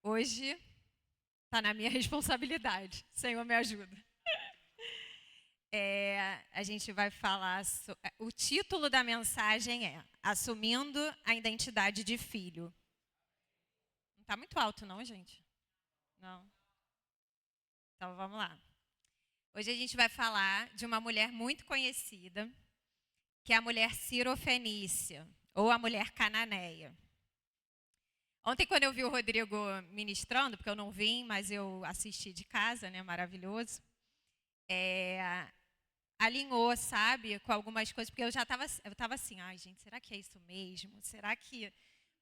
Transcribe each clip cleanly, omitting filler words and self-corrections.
Hoje está na minha responsabilidade. Senhor, me ajuda. A gente vai falar. O título da mensagem é Assumindo a Identidade de Filho. Não está muito alto, não, gente? Não. Então vamos lá. Hoje a gente vai falar de uma mulher muito conhecida, que é a mulher Cirofenícia, ou a mulher cananeia. Ontem, quando eu vi o Rodrigo ministrando, porque eu não vim, mas eu assisti de casa, né, maravilhoso, alinhou, sabe, com algumas coisas, porque eu estava assim, ai gente, será que é isso mesmo? Será que...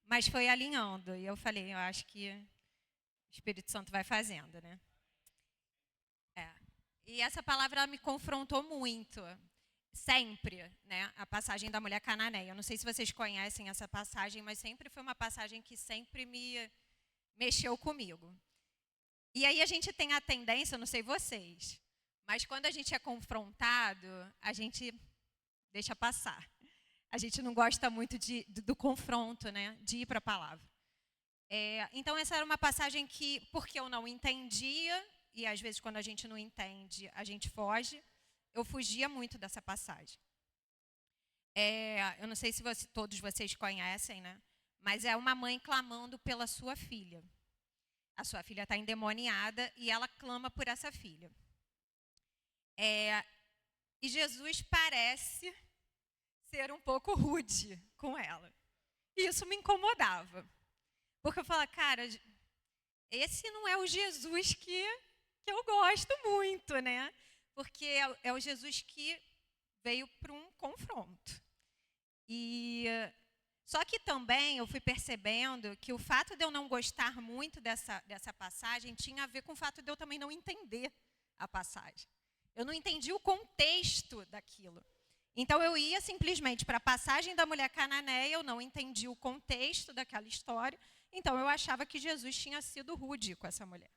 Mas foi alinhando, e eu falei, eu acho que o Espírito Santo vai fazendo, né? E essa palavra ela me confrontou muito, sempre, né? A passagem da mulher cananeia. Eu não sei se vocês conhecem essa passagem, mas sempre foi uma passagem que sempre me mexeu comigo. E aí a gente tem a tendência, eu não sei vocês, mas quando a gente é confrontado, a gente deixa passar. A gente não gosta muito do confronto, né? De ir para a palavra. Então essa era uma passagem que, porque eu não entendia, e às vezes quando a gente não entende, a gente foge, eu fugia muito dessa passagem. Eu não sei se todos vocês conhecem, né? Mas é uma mãe clamando pela sua filha. A sua filha está endemoniada e ela clama por essa filha. E Jesus parece ser um pouco rude com ela. E isso me incomodava. Porque eu falava, cara, esse não é o Jesus que eu gosto muito, né? Porque é o Jesus que veio para um confronto. Só que também eu fui percebendo que o fato de eu não gostar muito dessa passagem tinha a ver com o fato de eu também não entender a passagem. Eu não entendi o contexto daquilo. Então eu ia simplesmente para a passagem da mulher cananeia, eu não entendi o contexto daquela história, então eu achava que Jesus tinha sido rude com essa mulher.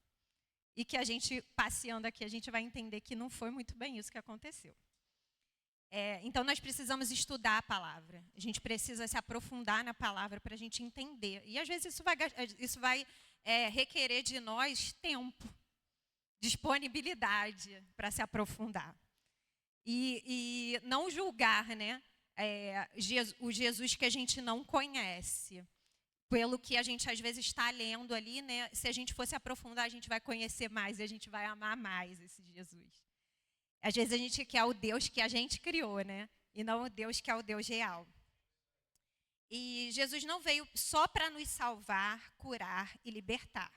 E que a gente, passeando aqui, a gente vai entender que não foi muito bem isso que aconteceu. Então nós precisamos estudar a palavra, a gente precisa se aprofundar na palavra para a gente entender. E às vezes isso vai requerer de nós tempo, disponibilidade para se aprofundar. E não julgar, né, o Jesus que a gente não conhece. Pelo que a gente às vezes está lendo ali, né, se a gente fosse aprofundar, a gente vai conhecer mais e a gente vai amar mais esse Jesus. Às vezes a gente quer o Deus que a gente criou, né? E não o Deus que é o Deus real. E Jesus não veio só para nos salvar, curar e libertar.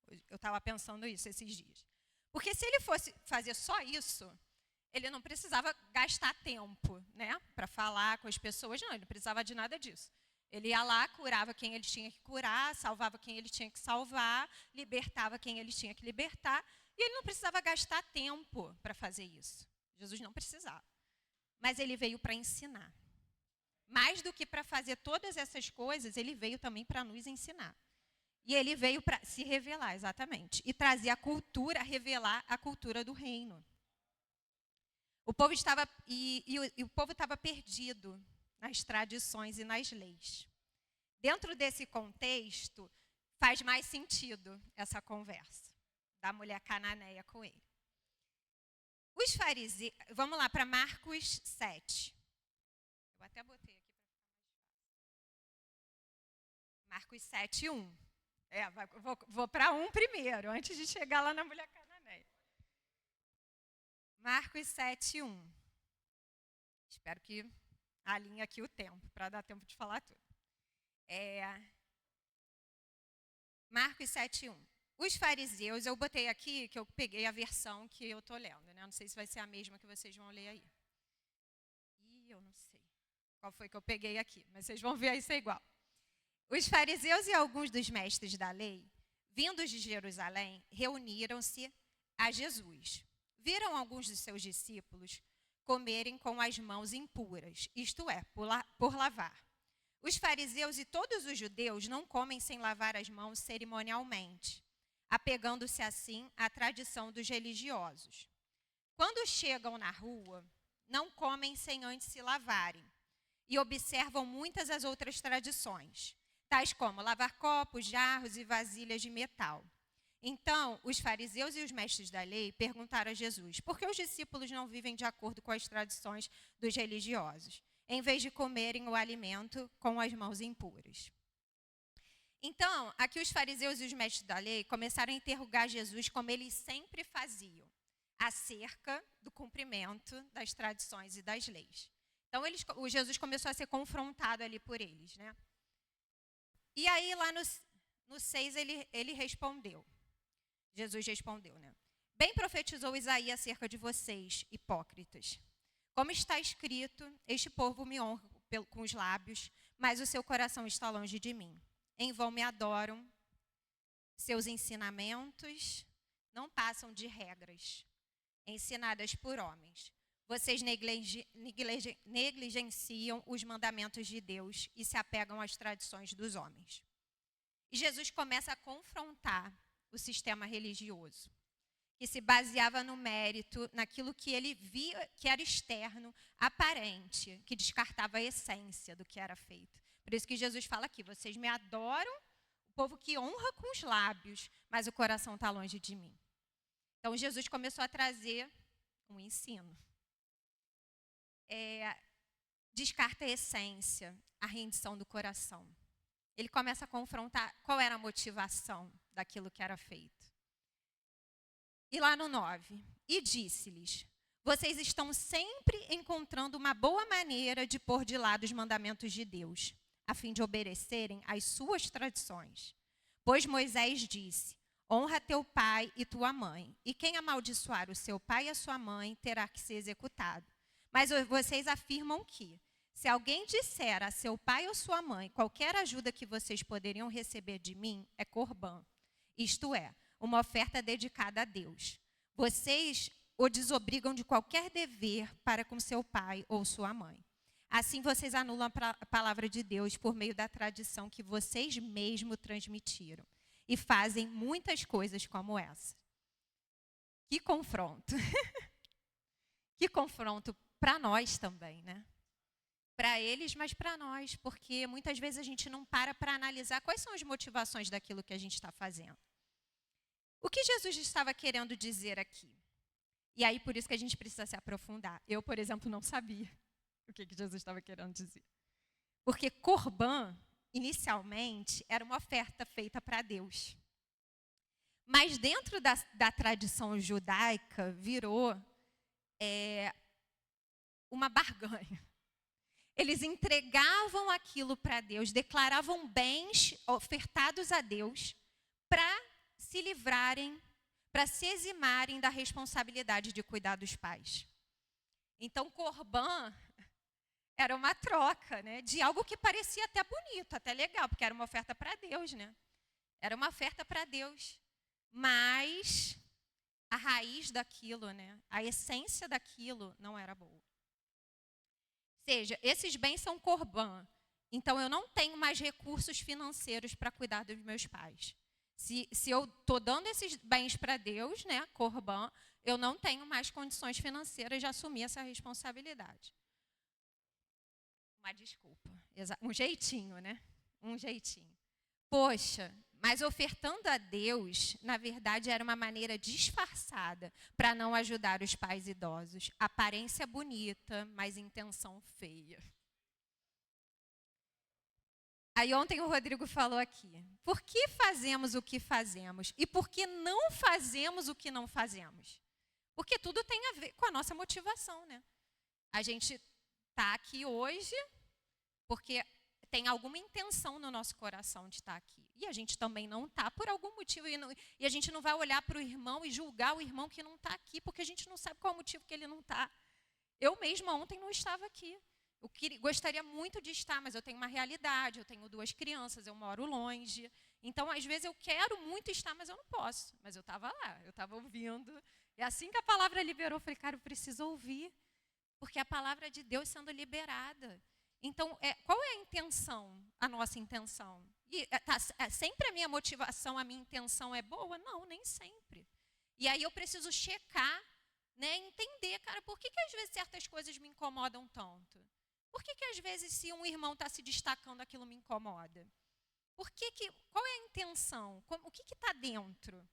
Eu estava pensando isso esses dias. Porque se ele fosse fazer só isso, ele não precisava gastar tempo, né? Para falar com as pessoas, não, ele não precisava de nada disso. Ele ia lá, curava quem ele tinha que curar, salvava quem ele tinha que salvar, libertava quem ele tinha que libertar. E ele não precisava gastar tempo para fazer isso. Jesus não precisava. Mas ele veio para ensinar. Mais do que para fazer todas essas coisas, ele veio também para nos ensinar. E ele veio para se revelar, exatamente. E trazer a cultura, revelar a cultura do reino. O povo estava o povo estava perdido nas tradições e nas leis. Dentro desse contexto, faz mais sentido essa conversa da mulher cananeia com ele. Os fariseus, vamos lá para Marcos 7. Eu até botei aqui para ficar mais fácil. Marcos 7, 1. Vou para 1 primeiro, antes de chegar lá na mulher cananeia. Marcos 7, 1. Espero que alinhe aqui o tempo, para dar tempo de falar tudo. Marcos 7, 1. Os fariseus, eu botei aqui, que eu peguei a versão que eu estou lendo, né? Não sei se vai ser a mesma que vocês vão ler aí. Eu não sei qual foi que eu peguei aqui, mas vocês vão ver aí se é igual. Os fariseus e alguns dos mestres da lei, vindos de Jerusalém, reuniram-se a Jesus. Viram alguns de seus discípulos comerem com as mãos impuras, isto é, por lavar. Os fariseus e todos os judeus não comem sem lavar as mãos cerimonialmente, apegando-se assim à tradição dos religiosos. Quando chegam na rua, não comem sem antes se lavarem e observam muitas as outras tradições. tais como lavar copos, jarros e vasilhas de metal. Então, os fariseus e os mestres da lei perguntaram a Jesus: por que os discípulos não vivem de acordo com as tradições dos religiosos, em vez de comerem o alimento com as mãos impuras? Então, aqui os fariseus e os mestres da lei começaram a interrogar Jesus, como eles sempre faziam, acerca do cumprimento das tradições e das leis. Então, o Jesus começou a ser confrontado ali por eles, né? E aí, lá no 6, ele respondeu. Jesus respondeu, né? Bem profetizou Isaías acerca de vocês, hipócritas. Como está escrito, este povo me honra com os lábios, mas o seu coração está longe de mim. Em vão me adoram, seus ensinamentos não passam de regras ensinadas por homens. Vocês negligenciam os mandamentos de Deus e se apegam às tradições dos homens. E Jesus começa a confrontar o sistema religioso, que se baseava no mérito, naquilo que ele via que era externo, aparente, que descartava a essência do que era feito. Por isso que Jesus fala aqui: vocês me adoram, o povo que honra com os lábios, mas o coração está longe de mim. Então Jesus começou a trazer um ensino. Descarta a essência, a rendição do coração. Ele começa a confrontar qual era a motivação daquilo que era feito. E lá no 9, e disse-lhes: vocês estão sempre encontrando uma boa maneira de pôr de lado os mandamentos de Deus, a fim de obedecerem às suas tradições. Pois Moisés disse: honra teu pai e tua mãe, e quem amaldiçoar o seu pai e a sua mãe terá que ser executado. Mas vocês afirmam que, se alguém disser a seu pai ou sua mãe, qualquer ajuda que vocês poderiam receber de mim é corbã, isto é, uma oferta dedicada a Deus. Vocês o desobrigam de qualquer dever para com seu pai ou sua mãe. Assim vocês anulam a palavra de Deus por meio da tradição que vocês mesmos transmitiram. E fazem muitas coisas como essa. Que confronto. Que confronto para nós também, né? Para eles, mas para nós, porque muitas vezes a gente não para analisar quais são as motivações daquilo que a gente está fazendo. O que Jesus estava querendo dizer aqui? E aí, por isso que a gente precisa se aprofundar. Eu, por exemplo, não sabia o que Jesus estava querendo dizer. Porque corbã, inicialmente, era uma oferta feita para Deus. Mas dentro da tradição judaica, virou uma barganha. Eles entregavam aquilo para Deus, declaravam bens ofertados a Deus para se livrarem, para se eximarem da responsabilidade de cuidar dos pais. Então, corbã era uma troca, né, de algo que parecia até bonito, até legal, porque era uma oferta para Deus, né? Era uma oferta para Deus. Mas a raiz daquilo, né, a essência daquilo não era boa. Ou seja, esses bens são corbã. Então, eu não tenho mais recursos financeiros para cuidar dos meus pais. Se eu estou dando esses bens para Deus, né, corbã, eu não tenho mais condições financeiras de assumir essa responsabilidade. Uma desculpa, um jeitinho, né? Um jeitinho. Poxa, mas ofertando a Deus, na verdade, era uma maneira disfarçada para não ajudar os pais idosos. Aparência bonita, mas intenção feia. Aí ontem o Rodrigo falou aqui: por que fazemos o que fazemos? E por que não fazemos o que não fazemos? Porque tudo tem a ver com a nossa motivação, né? A gente está aqui hoje porque tem alguma intenção no nosso coração de estar aqui. E a gente também não está por algum motivo. E a gente não vai olhar para o irmão e julgar o irmão que não está aqui, porque a gente não sabe qual é o motivo que ele não está. Eu mesma ontem não estava aqui. Eu gostaria muito de estar, mas eu tenho uma realidade, eu tenho 2 crianças, eu moro longe. Então, às vezes, eu quero muito estar, mas eu não posso. Mas eu estava lá, eu estava ouvindo. E assim que a palavra liberou, eu falei: cara, eu preciso ouvir. Porque a palavra de Deus sendo liberada. Então, qual é a intenção, a nossa intenção? E, sempre a minha motivação, a minha intenção é boa? Não, nem sempre. E aí eu preciso checar, né, entender, cara, por que às vezes certas coisas me incomodam tanto? Por que às vezes se um irmão está se destacando, aquilo me incomoda? Qual é a intenção? O que está dentro?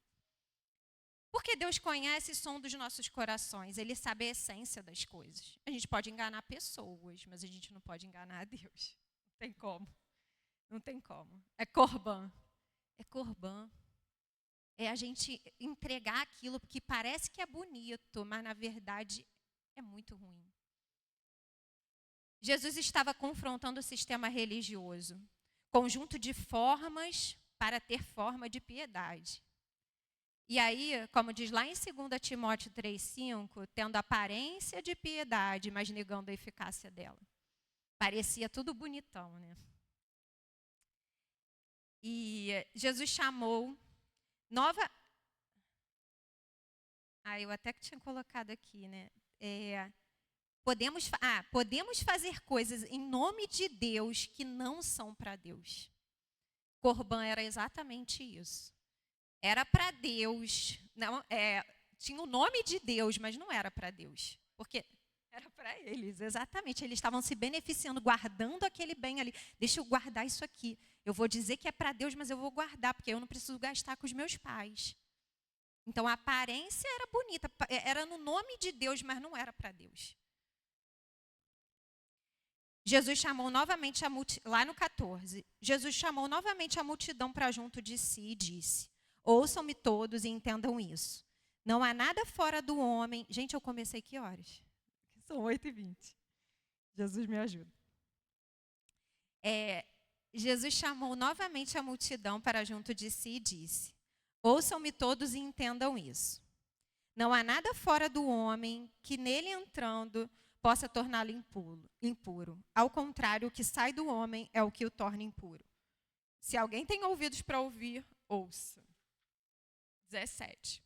Porque Deus conhece o som dos nossos corações. Ele sabe a essência das coisas. A gente pode enganar pessoas, mas a gente não pode enganar a Deus. Não tem como. Não tem como. É corban. É corban. É a gente entregar aquilo que parece que é bonito, mas na verdade é muito ruim. Jesus estava confrontando o sistema religioso. Conjunto de formas para ter forma de piedade. E aí, como diz lá em 2 Timóteo 3,5, tendo aparência de piedade, mas negando a eficácia dela. Parecia tudo bonitão, né? E Jesus chamou eu até que tinha colocado aqui, né? Podemos fazer coisas em nome de Deus que não são para Deus. Corban era exatamente isso. Era para Deus, tinha o nome de Deus, mas não era para Deus. Porque era para eles, exatamente. Eles estavam se beneficiando, guardando aquele bem ali. Deixa eu guardar isso aqui. Eu vou dizer que é para Deus, mas eu vou guardar, porque eu não preciso gastar com os meus pais. Então, a aparência era bonita, era no nome de Deus, mas não era para Deus. Jesus chamou novamente lá no 14, Jesus chamou novamente a multidão para junto de si e disse: ouçam-me todos e entendam isso. Não há nada fora do homem. Gente, eu comecei que horas? São 8h20. Jesus me ajuda. Jesus chamou novamente a multidão para junto de si e disse: ouçam-me todos e entendam isso. Não há nada fora do homem que nele entrando possa torná-lo impuro. Ao contrário, o que sai do homem é o que o torna impuro. Se alguém tem ouvidos para ouvir, ouça. 17.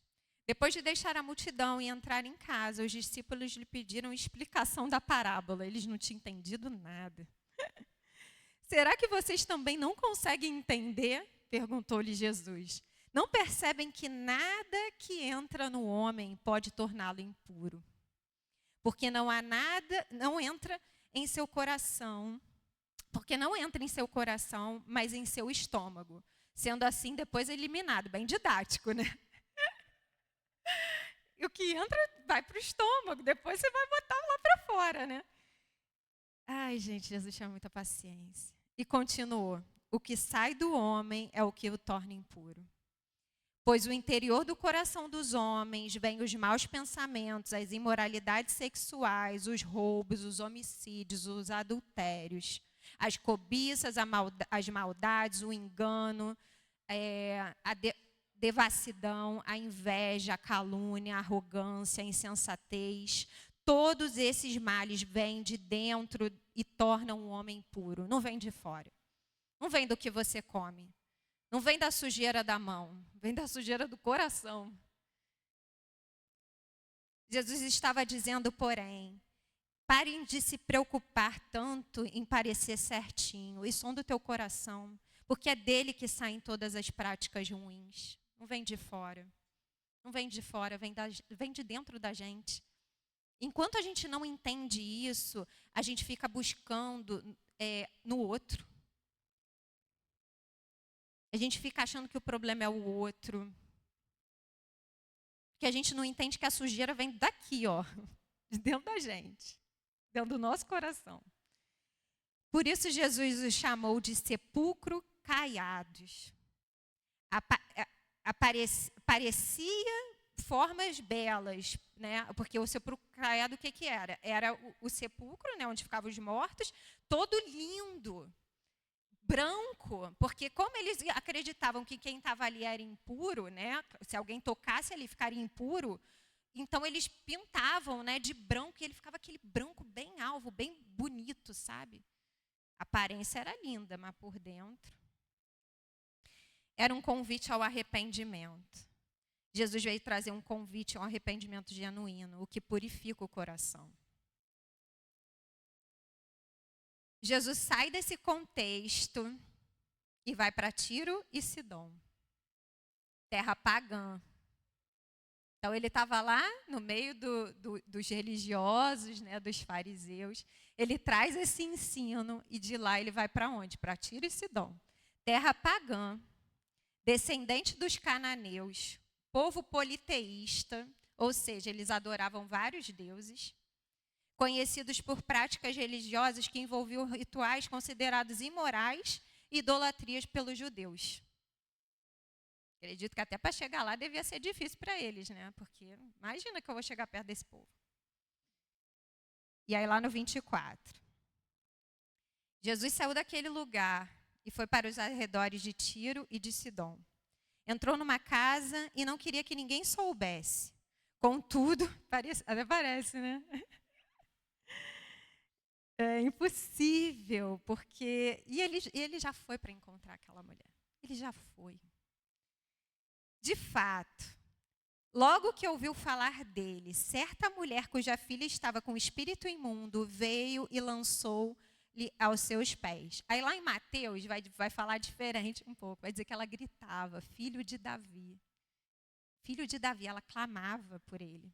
Depois de deixar a multidão e entrar em casa, os discípulos lhe pediram explicação da parábola. Eles não tinham entendido nada. Será que vocês também não conseguem entender? Perguntou-lhe Jesus. Não percebem que nada que entra no homem pode torná-lo impuro? Porque não há nada, não entra em seu coração, mas em seu estômago. Sendo assim, depois eliminado. Bem didático, né? E o que entra vai para o estômago, depois você vai botar lá para fora, né? Ai, gente, Jesus tinha muita paciência. E continuou: o que sai do homem é o que o torna impuro. Pois o interior do coração dos homens vêm os maus pensamentos, as imoralidades sexuais, os roubos, os homicídios, os adultérios, as cobiças, as maldades, o engano, a devassidão, a inveja, a calúnia, a arrogância, a insensatez. Todos esses males vêm de dentro e tornam o homem impuro. Não vem de fora. Não vem do que você come. Não vem da sujeira da mão. Vem da sujeira do coração. Jesus estava dizendo, porém, parem de se preocupar tanto em parecer certinho e som do teu coração, porque é dele que saem todas as práticas ruins. Não vem de fora. Não vem de fora, vem de dentro da gente. Enquanto a gente não entende isso, a gente fica buscando no outro. A gente fica achando que o problema é o outro. Porque a gente não entende que a sujeira vem daqui, ó, de dentro da gente, dentro do nosso coração. Por isso Jesus os chamou de sepulcro caiados. Parecia formas belas, né? Porque o sepulcro caiado, o que era? Era o sepulcro, né, onde ficavam os mortos, todo lindo, branco, porque como eles acreditavam que quem estava ali era impuro, né? Se alguém tocasse ali ficaria impuro, então eles pintavam, né, de branco, e ele ficava aquele branco bem alvo, bem bonito, sabe? A aparência era linda, mas por dentro era um convite ao arrependimento. Jesus veio trazer um convite ao arrependimento genuíno, o que purifica o coração. Jesus sai desse contexto e vai para Tiro e Sidom, terra pagã. Então ele estava lá no meio dos religiosos, né, dos fariseus. Ele traz esse ensino e de lá ele vai para onde? Para Tiro e Sidom, terra pagã, descendente dos cananeus, povo politeísta, ou seja, eles adoravam vários deuses, conhecidos por práticas religiosas que envolviam rituais considerados imorais e idolatrias pelos judeus. Acredito que até para chegar lá devia ser difícil para eles, né? Porque imagina que eu vou chegar perto desse povo. E aí lá no 24. Jesus saiu daquele lugar e foi para os arredores de Tiro e de Sidom. Entrou numa casa e não queria que ninguém soubesse. Contudo, até parece, né? É impossível, porque... E ele já foi para encontrar aquela mulher. Ele já foi. De fato, logo que ouviu falar dele, certa mulher cuja filha estava com espírito imundo veio e lançou-lhe aos seus pés. Aí lá em Mateus vai falar diferente um pouco. Vai dizer que ela gritava, filho de Davi. Filho de Davi, ela clamava por ele.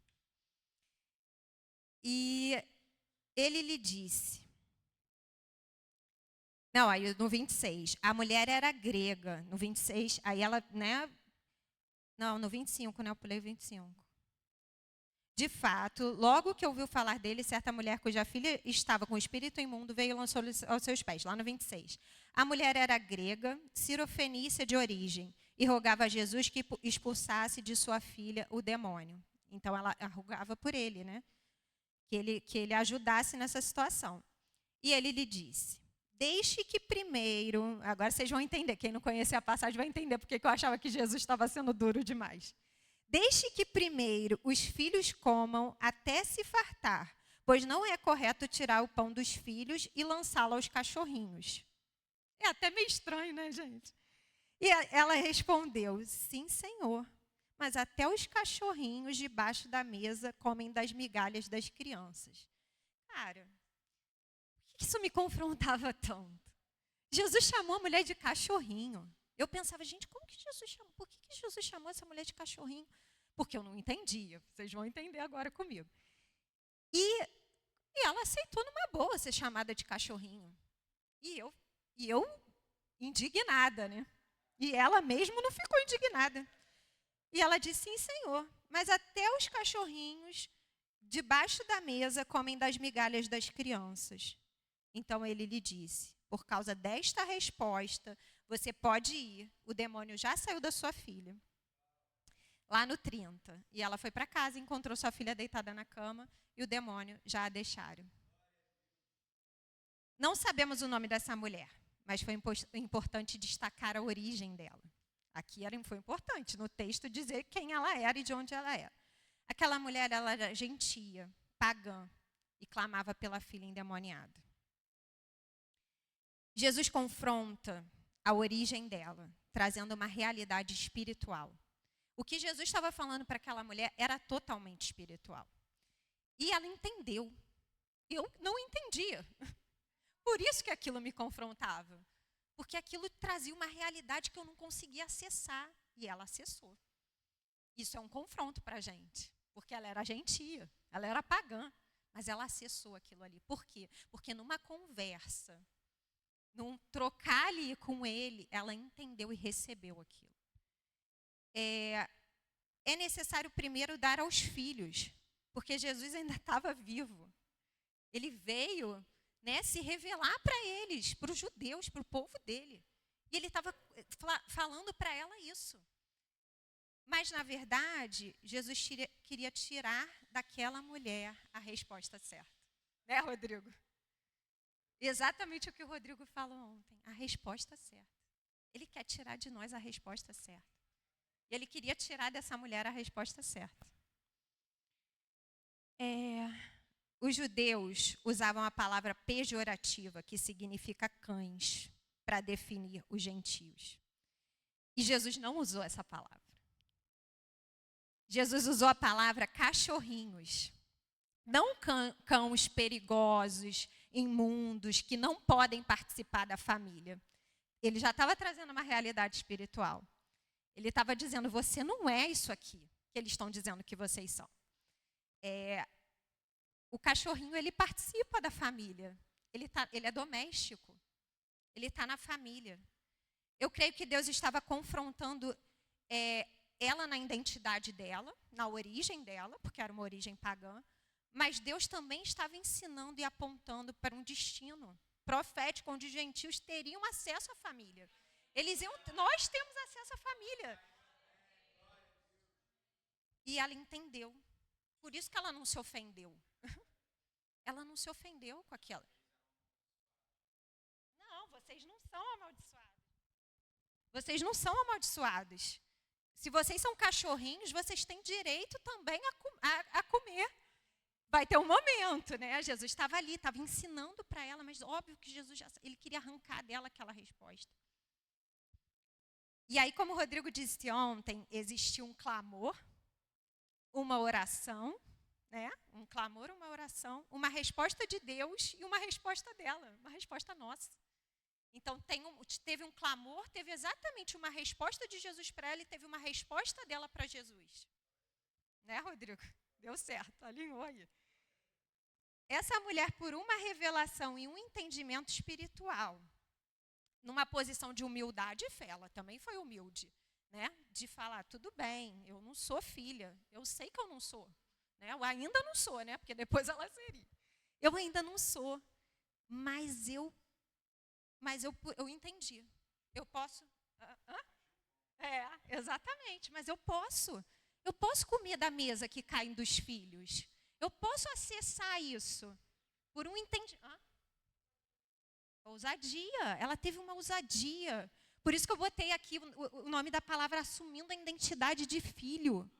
E ele lhe disse... Não, aí no 26, a mulher era grega. No 26, aí ela, né... Não, no 25, né? Eu pulei o 25. De fato, logo que ouviu falar dele, certa mulher cuja filha estava com espírito imundo veio e lançou-lhe aos seus pés, lá no 26. A mulher era grega, cirofenícia de origem, e rogava a Jesus que expulsasse de sua filha o demônio. Então, ela rogava por ele, né? Que ele ajudasse nessa situação. E ele lhe disse, deixe que primeiro... Agora vocês vão entender, quem não conhecer a passagem vai entender porque eu achava que Jesus estava sendo duro demais. Deixe que primeiro os filhos comam até se fartar, pois não é correto tirar o pão dos filhos e lançá-lo aos cachorrinhos. É até meio estranho, né, gente? E ela respondeu, sim, Senhor, mas até os cachorrinhos debaixo da mesa comem das migalhas das crianças. Cara, por que isso me confrontava tanto? Jesus chamou a mulher de cachorrinho. Eu pensava, gente, como que Jesus chamou? Por que Jesus chamou essa mulher de cachorrinho? Porque eu não entendia. Vocês vão entender agora comigo. E ela aceitou numa boa ser chamada de cachorrinho. E eu indignada, né? E ela mesmo não ficou indignada. E ela disse, sim, Senhor, mas até os cachorrinhos debaixo da mesa comem das migalhas das crianças. Então ele lhe disse, por causa desta resposta, você pode ir, o demônio já saiu da sua filha. Lá no 30, e ela foi para casa, encontrou sua filha deitada na cama e o demônio já a deixaram. Não sabemos o nome dessa mulher, mas foi importante destacar a origem dela. Aqui foi importante no texto dizer quem ela era e de onde ela era. Aquela mulher, ela era gentia, pagã e clamava pela filha endemoniada. Jesus confronta a origem dela, trazendo uma realidade espiritual. O que Jesus estava falando para aquela mulher era totalmente espiritual. E ela entendeu. Eu não entendia. Por isso que aquilo me confrontava. Porque aquilo trazia uma realidade que eu não conseguia acessar. E ela acessou. Isso é um confronto para a gente. Porque ela era gentia, ela era pagã. Mas ela acessou aquilo ali. Por quê? Porque numa conversa, num trocar ali com ele, ela entendeu e recebeu aquilo. É necessário primeiro dar aos filhos, porque Jesus ainda estava vivo. Ele veio, né, se revelar para eles, para os judeus, para o povo dele. E ele estava falando para ela isso. Mas, na verdade, Jesus queria tirar daquela mulher a resposta certa. Né, Rodrigo? Exatamente o que o Rodrigo falou ontem, a resposta certa. Ele quer tirar de nós a resposta certa. E ele queria tirar dessa mulher a resposta certa. Os judeus usavam a palavra pejorativa, que significa cães, para definir os gentios. E Jesus não usou essa palavra. Jesus usou a palavra cachorrinhos. Não cães perigosos, imundos, que não podem participar da família. Ele já estava trazendo uma realidade espiritual. Ele estava dizendo, você não é isso aqui, que eles estão dizendo que vocês são. O cachorrinho, ele participa da família. Ele é doméstico. Ele está na família. Eu creio que Deus estava confrontando ela na identidade dela, na origem dela, porque era uma origem pagã, mas Deus também estava ensinando e apontando para um destino profético, onde os gentios teriam acesso à família. Nós temos acesso à família. E ela entendeu. Por isso que ela não se ofendeu. Ela não se ofendeu com aquela. Não, vocês não são amaldiçoados. Vocês não são amaldiçoados. Se vocês são cachorrinhos, vocês têm direito também a comer. Vai ter um momento, né? Jesus estava ali, estava ensinando para ela, mas óbvio que Jesus ele queria arrancar dela aquela resposta. E aí, como o Rodrigo disse ontem, existiu um clamor, uma oração, né? Um clamor, uma oração, uma resposta de Deus e uma resposta dela, uma resposta nossa. Então, teve um clamor, teve exatamente uma resposta de Jesus para ela e teve uma resposta dela para Jesus. Né, Rodrigo? Deu certo, alinhou aí. Essa mulher, por uma revelação e um entendimento espiritual, numa posição de humildade e fé, ela também foi humilde, né? De falar, tudo bem, eu não sou filha, eu sei que eu não sou, né? Eu ainda não sou, né? Porque depois ela seria. Eu ainda não sou, mas eu entendi. Eu posso... exatamente, mas eu posso. Eu posso comer da mesa que caem dos filhos. Eu posso acessar isso por um entendimento. Ousadia. Ela teve uma ousadia. Por isso que eu botei aqui o nome da palavra assumindo a identidade de filho.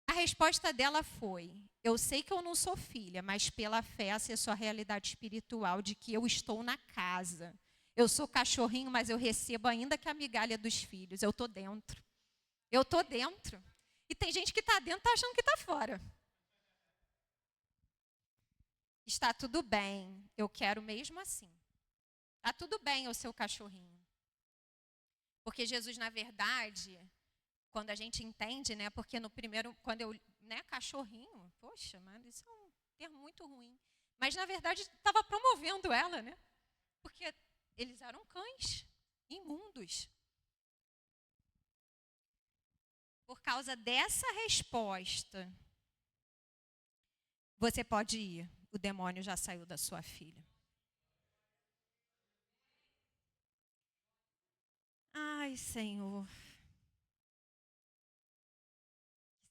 A resposta dela foi: eu sei que eu não sou filha, mas pela fé acessou a realidade espiritual de que eu estou na casa. Eu sou cachorrinho, mas eu recebo ainda que a migalha dos filhos. Eu estou dentro. Eu estou dentro. E tem gente que está dentro e está achando que está fora. Está tudo bem, eu quero mesmo assim. Está tudo bem, o seu cachorrinho. Porque Jesus, na verdade, quando a gente entende, né? Porque no primeiro, quando eu, né, cachorrinho, poxa, mano, isso é um termo muito ruim. Mas, na verdade, estava promovendo ela, né? Porque eles eram cães imundos. Por causa dessa resposta, você pode ir. O demônio já saiu da sua filha. Ai, Senhor.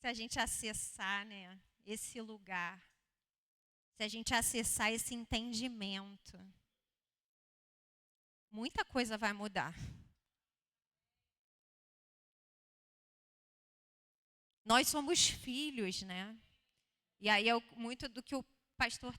Se a gente acessar, né, esse lugar, se a gente acessar esse entendimento, muita coisa vai mudar. Nós somos filhos, né? E aí muito do que o pastor,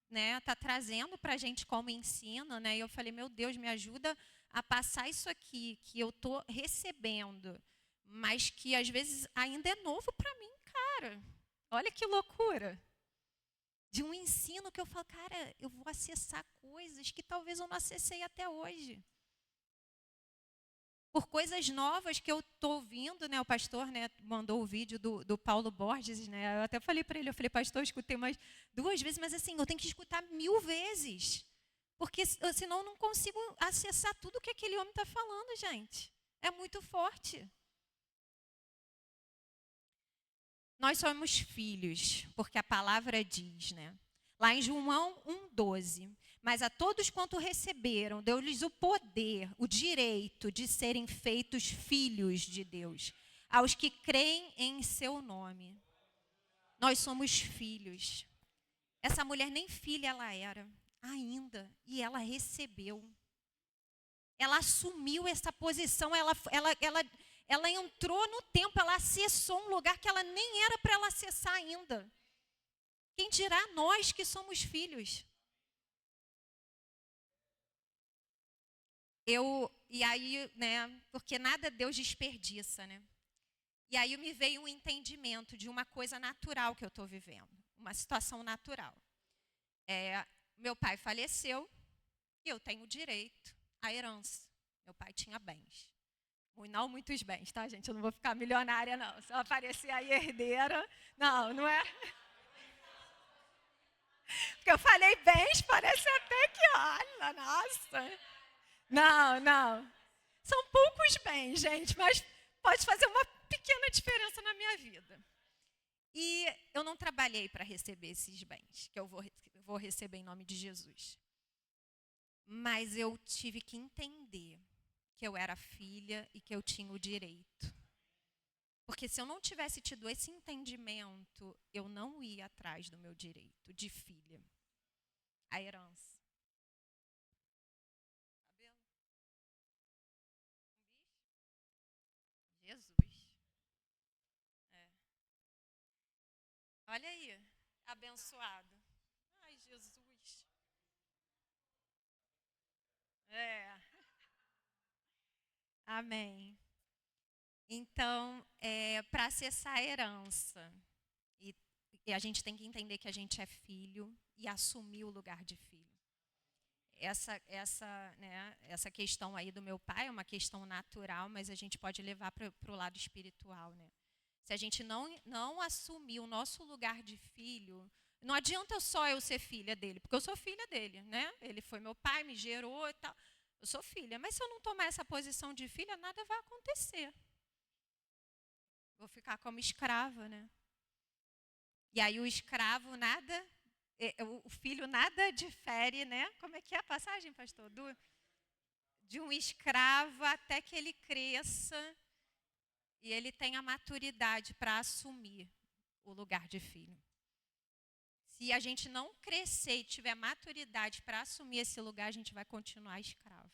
né, tá trazendo para a gente como ensino, né? E eu falei, meu Deus, me ajuda a passar isso aqui que eu tô recebendo, mas que às vezes ainda é novo para mim, cara. Olha que loucura. De um ensino que eu falo, cara, eu vou acessar coisas que talvez eu não acessei até hoje. Por coisas novas que eu estou ouvindo, né? O pastor, né, mandou o vídeo do Paulo Borges, né? Eu até falei para ele, eu falei, pastor, eu escutei mais 2 vezes, mas assim, eu tenho que escutar 1000 vezes. Porque senão eu não consigo acessar tudo que aquele homem está falando, gente. É muito forte. Nós somos filhos, porque a palavra diz, né? Lá em João 1,12. Mas a todos quanto receberam, deu-lhes o poder, o direito de serem feitos filhos de Deus, aos que creem em seu nome. Nós somos filhos. Essa mulher nem filha ela era ainda, e ela recebeu. Ela assumiu essa posição, ela entrou no templo, ela acessou um lugar que ela nem era para ela acessar ainda. Quem dirá nós que somos filhos? E aí, né, porque nada Deus desperdiça, né? E aí me veio um entendimento de uma coisa natural que eu estou vivendo, uma situação natural. Meu pai faleceu e eu tenho direito à herança. Meu pai tinha bens. Não muitos bens, tá, gente? Eu não vou ficar milionária, não. Se eu aparecer aí herdeira, não é. Porque eu falei bens, parece até que, olha, nossa. Não, não. São poucos bens, gente, mas pode fazer uma pequena diferença na minha vida. E eu não trabalhei para receber esses bens, que eu vou receber em nome de Jesus. Mas eu tive que entender que eu era filha e que eu tinha o direito. Porque se eu não tivesse tido esse entendimento, eu não ia atrás do meu direito de filha. A herança. Jesus. É. Olha aí, abençoado. Ai, Jesus. É. Amém. Então, para acessar a herança, e a gente tem que entender que a gente é filho e assumir o lugar de filho. Essa questão aí do meu pai é uma questão natural, mas a gente pode levar para o lado espiritual, né? Se a gente não assumir o nosso lugar de filho, não adianta só eu ser filha dele, porque eu sou filha dele, né? Ele foi meu pai, me gerou e tal. Eu sou filha, mas se eu não tomar essa posição de filha, nada vai acontecer. Vou ficar como escrava, né? E aí o escravo nada, o filho nada difere, né? Como é que é a passagem, pastor? De um escravo até que ele cresça e ele tenha maturidade para assumir o lugar de filho. Se a gente não crescer e tiver maturidade para assumir esse lugar, a gente vai continuar escravo.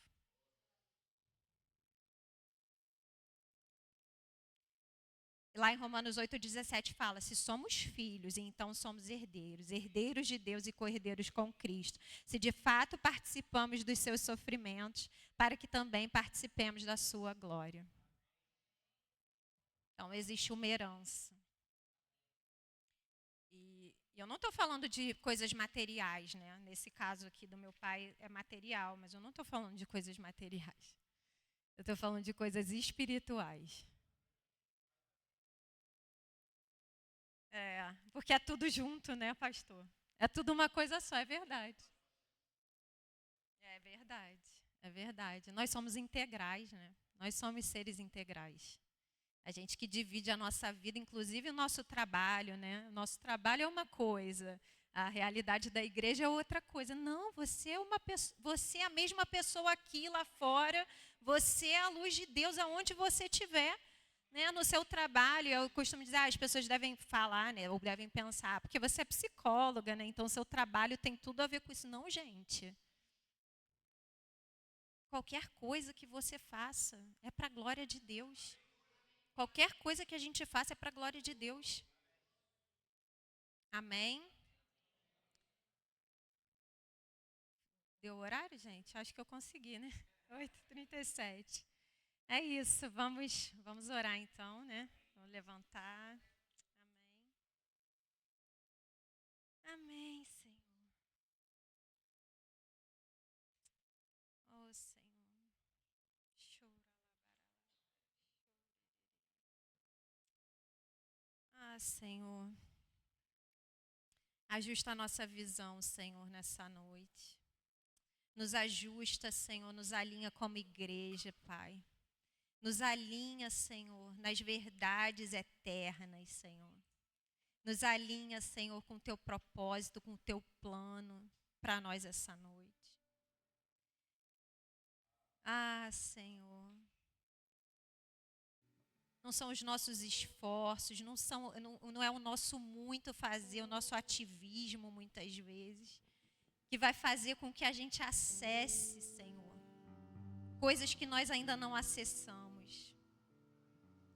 Lá em Romanos 8,17 fala, se somos filhos, então somos herdeiros, herdeiros de Deus e co-herdeiros com Cristo. Se de fato participamos dos seus sofrimentos, para que também participemos da sua glória. Então, existe uma herança. E eu não estou falando de coisas materiais, né? Nesse caso aqui do meu pai é material, mas eu não estou falando de coisas materiais. Eu estou falando de coisas espirituais. Porque é tudo junto, né, pastor? É tudo uma coisa só, é verdade. É verdade, é verdade. Nós somos integrais, né? Nós somos seres integrais. A gente que divide a nossa vida, inclusive o nosso trabalho, né? O nosso trabalho é uma coisa, a realidade da igreja é outra coisa. Não, você é a mesma pessoa aqui, lá fora, você é a luz de Deus aonde você estiver. Né, no seu trabalho, eu costumo dizer, as pessoas devem falar, né, ou devem pensar, porque você é psicóloga, né, então seu trabalho tem tudo a ver com isso. Não, gente. Qualquer coisa que você faça é para a glória de Deus. Qualquer coisa que a gente faça é para a glória de Deus. Amém? Deu o horário, gente? Acho que eu consegui, né? 8h37. É isso, vamos orar então, né? Vamos levantar. Amém, Senhor. Oh, Senhor. Ah, Senhor. Ajusta a nossa visão, Senhor, nessa noite. Nos ajusta, Senhor, nos alinha como igreja, Pai. Nos alinha, Senhor, nas verdades eternas, Senhor. Nos alinha, Senhor, com o teu propósito, com o teu plano para nós essa noite. Ah, Senhor. Não são os nossos esforços, não é o nosso muito fazer, o nosso ativismo, muitas vezes, que vai fazer com que a gente acesse, Senhor, coisas que nós ainda não acessamos.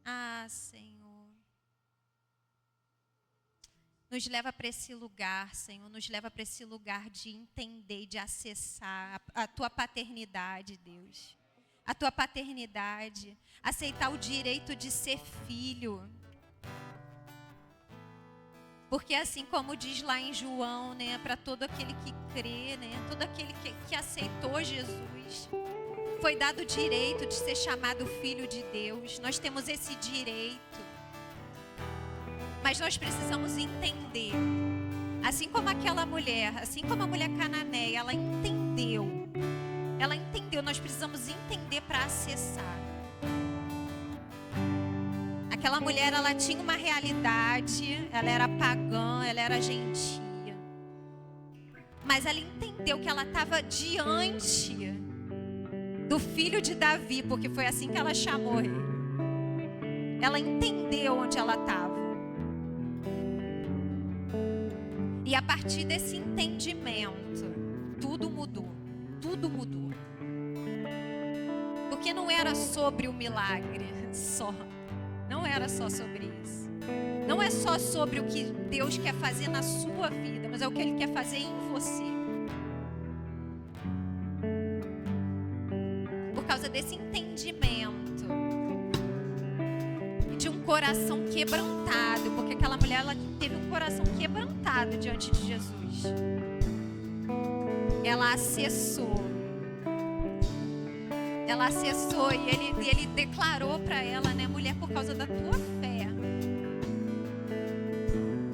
Ah, Senhor. Nos leva para esse lugar, Senhor, nos leva para esse lugar de entender, de acessar a tua paternidade, Deus. A tua paternidade, aceitar o direito de ser filho. Porque assim como diz lá em João, né, para todo aquele que crê, né, todo aquele que aceitou Jesus, foi dado o direito de ser chamado filho de Deus. Nós temos esse direito. Mas nós precisamos entender Assim como aquela mulher, assim como a mulher cananeia, ela entendeu, nós precisamos entender para acessar. Aquela mulher, ela tinha uma realidade, ela era pagã, ela era gentia, mas ela entendeu que ela estava diante do filho de Davi, porque foi assim que ela chamou ele. Ela entendeu onde ela estava. E a partir desse entendimento, tudo mudou. Tudo mudou. Porque não era sobre o milagre só. Não era só sobre isso. Não é só sobre o que Deus quer fazer na sua vida, mas é o que Ele quer fazer em você. Por causa desse entendimento e de um coração quebrantado, porque aquela mulher, ela teve um coração quebrantado diante de Jesus. Ela acessou e ele declarou para ela, né, mulher, por causa da tua fé,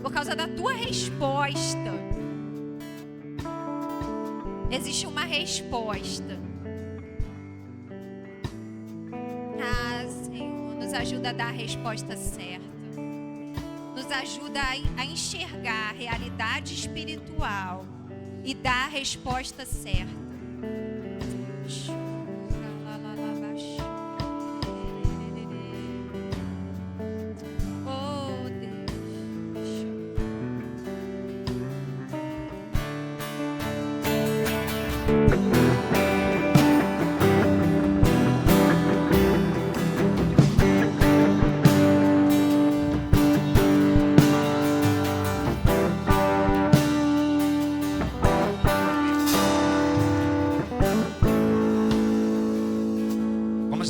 por causa da tua resposta, existe uma resposta. Ah, Senhor, nos ajuda a dar a resposta certa, nos ajuda a enxergar a realidade espiritual e dar a resposta certa. Oh, Deus.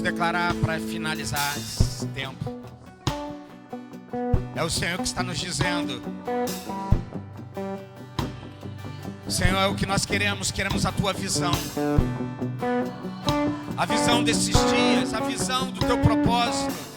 Declarar para finalizar esse tempo. É o Senhor que está nos dizendo: Senhor, é o que nós queremos a tua visão, a visão desses dias, a visão do teu propósito.